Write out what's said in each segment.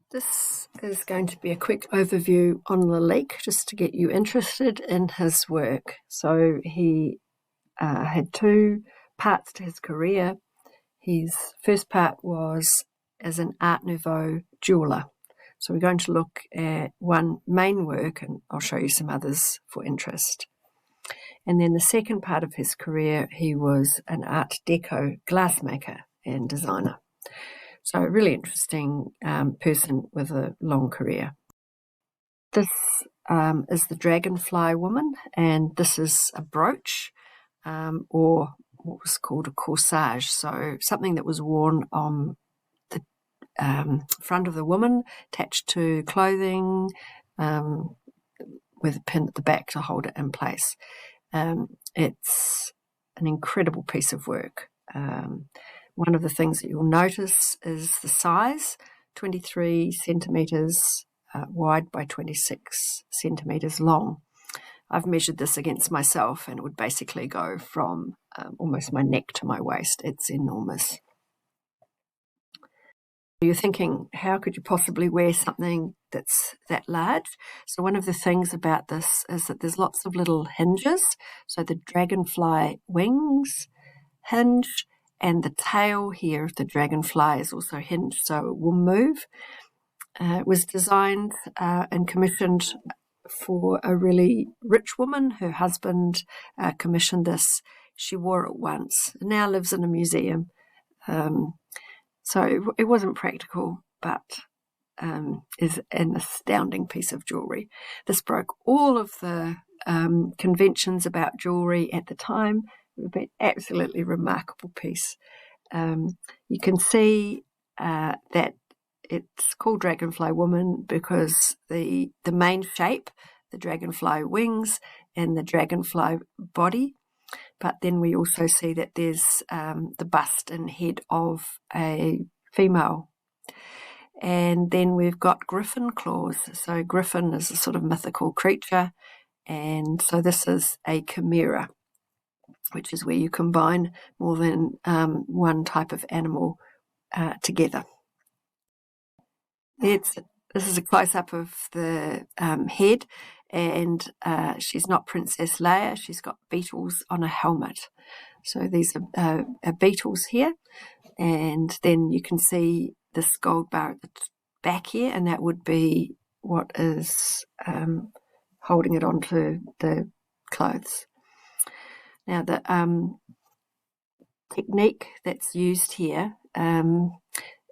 This is going to be a quick overview on Lalique, just to get you interested in his work. So he had two parts to his career. His first part was as an Art Nouveau jeweller. So we're going to look at one main work, and I'll show you some others for interest. And then the second part of his career, he was an Art Deco glassmaker and designer. So a really interesting person with a long career. This is the Dragonfly Woman, and this is a brooch, or what was called a corsage, so something that was worn on the front of the woman, attached to clothing, with a pin at the back to hold it in place. It's an incredible piece of work. One of the things that you'll notice is the size, 23 centimetres wide by 26 centimetres long. I've measured this against myself, and it would basically go from almost my neck to my waist. It's enormous. You're thinking, how could you possibly wear something that's that large? So one of the things about this is that there's lots of little hinges. So the dragonfly wings hinge, and the tail here of the dragonfly is also hinged, so it will move. It was designed and commissioned for a really rich woman. Her husband commissioned this. She wore it once, and now lives in a museum. So it wasn't practical, but is an astounding piece of jewellery. This broke all of the conventions about jewellery at the time. It would be an absolutely remarkable piece. You can see that it's called Dragonfly Woman because the main shape, the dragonfly wings and the dragonfly body, but then we also see that there's the bust and head of a female. And then we've got Griffin Claws. So Griffin is a sort of mythical creature, and so this is a chimera, which is where you combine more than one type of animal together. This is a close-up of the head, and she's not Princess Leia. She's got beetles on a helmet. So these are beetles here, and then you can see this gold bar at the back here, and that would be what is holding it onto the clothes. Now, the technique that's used here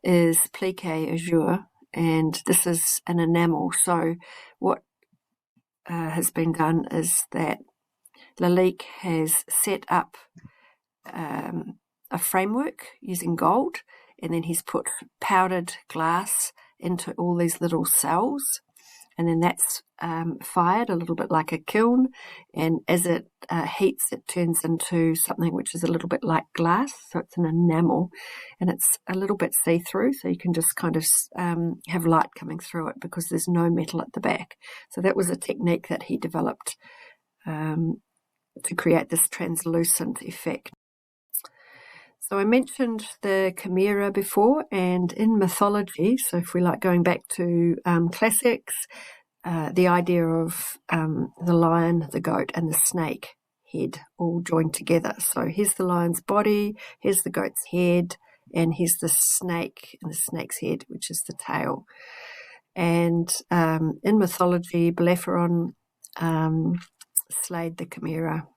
is pliqué azure, and this is an enamel. So what has been done is that Lalique has set up a framework using gold, and then he's put powdered glass into all these little cells, and then that's fired a little bit like a kiln, and as it heats, it turns into something which is a little bit like glass. So it's an enamel, and it's a little bit see-through, so you can just kind of have light coming through it because there's no metal at the back. So that was a technique that he developed to create this translucent effect. So I mentioned the chimera before, and in mythology, so if we like going back to classics, the idea of the lion, the goat, and the snake head all joined together. So here's the lion's body, here's the goat's head, and here's the snake and the snake's head, which is the tail. And in mythology, Bellerophon slayed the chimera.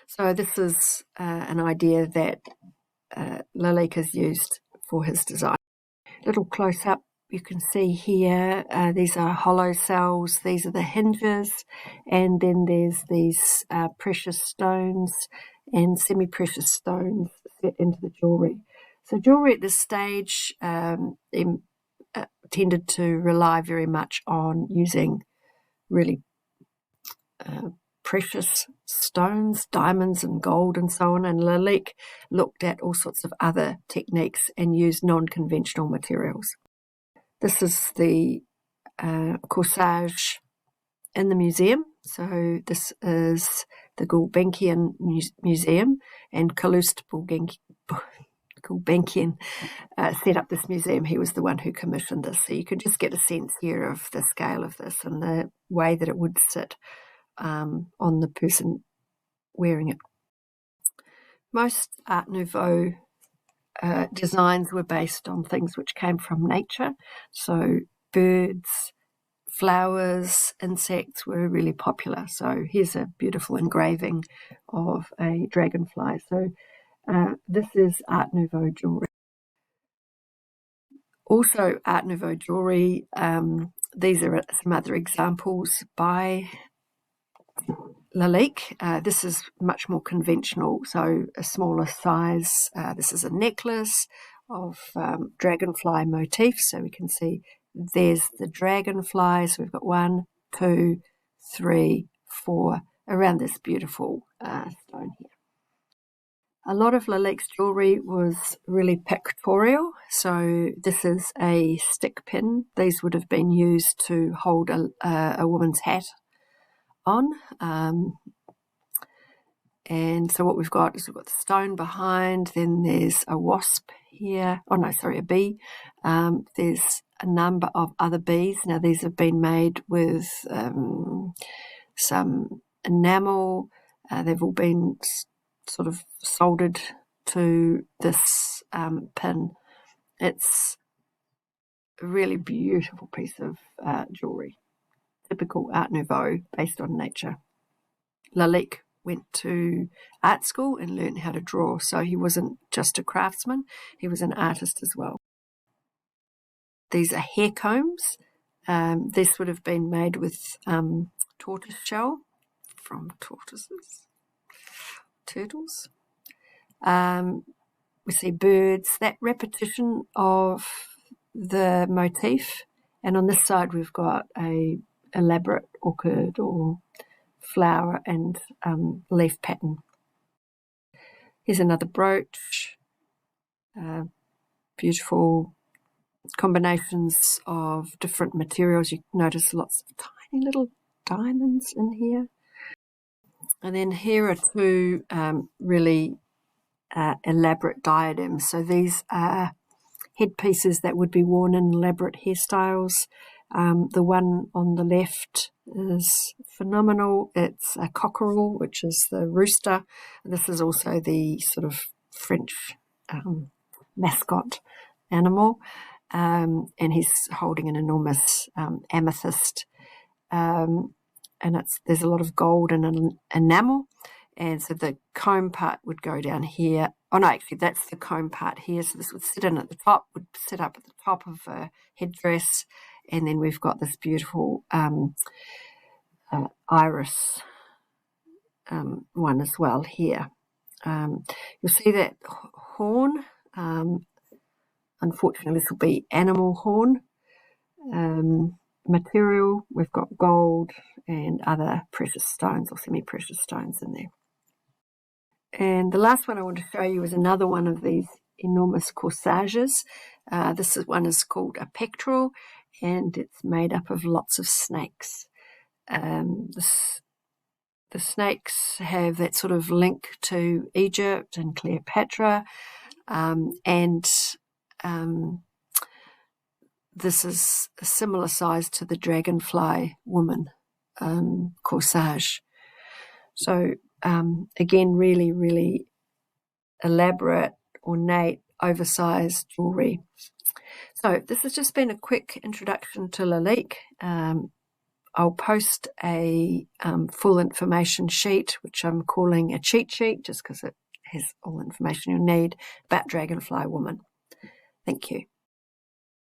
So this is an idea that Lalique has used for his design. Little close-up, you can see here, these are hollow cells, these are the hinges, and then there's these precious stones and semi-precious stones set into the jewellery. So jewellery at this stage tended to rely very much on using really precious stones, diamonds and gold and so on, and Lalique looked at all sorts of other techniques and used non-conventional materials. This is the Corsage in the museum. So this is the Gulbenkian Museum, and Calouste Michael Benkian set up this museum. He was the one who commissioned this. So you can just get a sense here of the scale of this and the way that it would sit on the person wearing it. Most Art Nouveau designs were based on things which came from nature. So birds, flowers, insects were really popular. So here's a beautiful engraving of a dragonfly. So this is Art Nouveau jewellery. Also Art Nouveau jewellery, these are some other examples by Lalique. This is much more conventional, so a smaller size. This is a necklace of dragonfly motifs. So we can see there's the dragonfly. So we've got 1, 2, 3, 4 around this beautiful stone here. A lot of Lalique's jewellery was really pictorial. So this is a stick pin. These would have been used to hold a woman's hat on. And so what we've got is we've got the stone behind, then there's a wasp here. Oh no, sorry, a bee. There's a number of other bees. Now these have been made with some enamel. They've all been sort of soldered to this pin. It's a really beautiful piece of jewellery. Typical Art Nouveau based on nature. Lalique went to art school and learned how to draw, so he wasn't just a craftsman, he was an artist as well. These are hair combs. This would have been made with tortoise shell from turtles. We see birds, that repetition of the motif, and on this side we've got a elaborate orchid or flower and leaf pattern. Here's another brooch, beautiful combinations of different materials. You notice lots of tiny little diamonds in here. And then here are two really elaborate diadems. So these are headpieces that would be worn in elaborate hairstyles. The one on the left is phenomenal. It's a cockerel, which is the rooster. This is also the sort of French mascot animal. And he's holding an enormous amethyst. And there's a lot of gold and enamel. And so the comb part would go down here. Oh no, actually that's the comb part here. So this would sit in at the top, would sit up at the top of a headdress. And then we've got this beautiful iris one as well here. You'll see that horn. Unfortunately, this will be animal horn. Material, we've got gold and other precious stones or semi-precious stones in there. And the last one I want to show you is another one of these enormous corsages. This one is called a pectoral, and it's made up of lots of snakes. The snakes have that sort of link to Egypt and Cleopatra, and this is a similar size to the Dragonfly Woman Corsage. So again, really, really elaborate, ornate, oversized jewellery. So this has just been a quick introduction to Lalique. I'll post a full information sheet, which I'm calling a cheat sheet, just because it has all the information you'll need about Dragonfly Woman. Thank you.